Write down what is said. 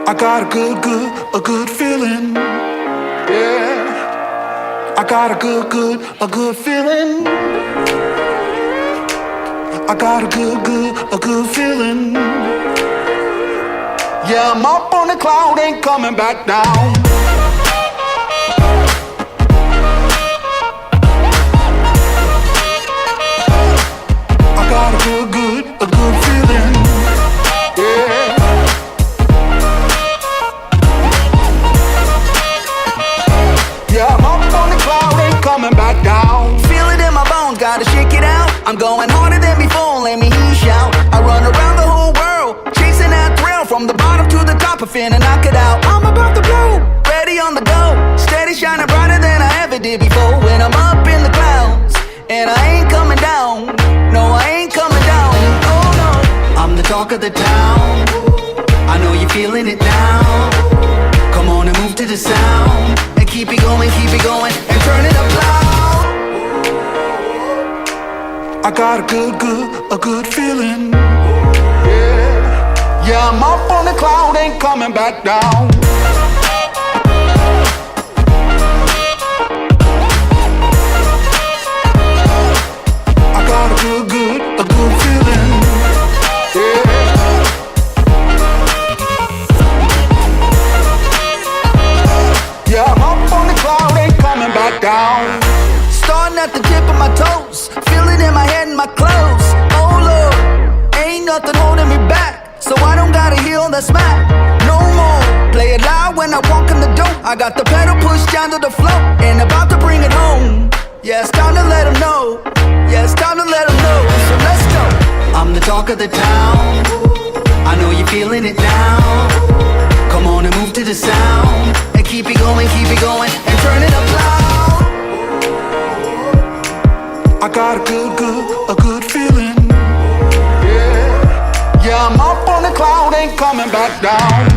I got a good feeling. Yeah, I got a good feeling. I got a good feeling. Yeah, I'm up on the cloud, ain't coming back down. I got a good feeling. Yeah. Yeah, I'm up on the cloud, ain't coming back down. Feel it in my bones, gotta shake it out. I'm going harder than before, let me hear you shout. I run around the whole world, chasing that thrill. From the bottom to the top, I finna knock it out. I'm about to blow, ready on the go. Steady shining brighter than I ever did before. When I'm up in the clouds, and I ain't coming down. No, I ain't coming down, oh no. I'm the talk of the town, I know you're feeling it now. Come on and move to the sound, and keep it going, and turn it up loud. I got a good feeling. Yeah, yeah, I'm up on the cloud, ain't coming back down. I got a good feeling. Yeah. Yeah, I'm up on the cloud, ain't coming back down. Starting at the tip of my toes, feel it in my head and my clothes. Oh Lord, ain't nothing holding me back, so I don't gotta heal the smack no more. Play it loud when I walk in the door. I got the pedal pushed down to the floor, and about to bring it home. Yeah, it's time to let them know. Yeah, it's time to let them know. So let's go. I'm the talk of the town, I know you're feeling it now. Come on and move to the sound, and keep it going, and turn it up loud. I got a good feeling. Yeah, yeah, I'm up on the cloud, ain't coming back down.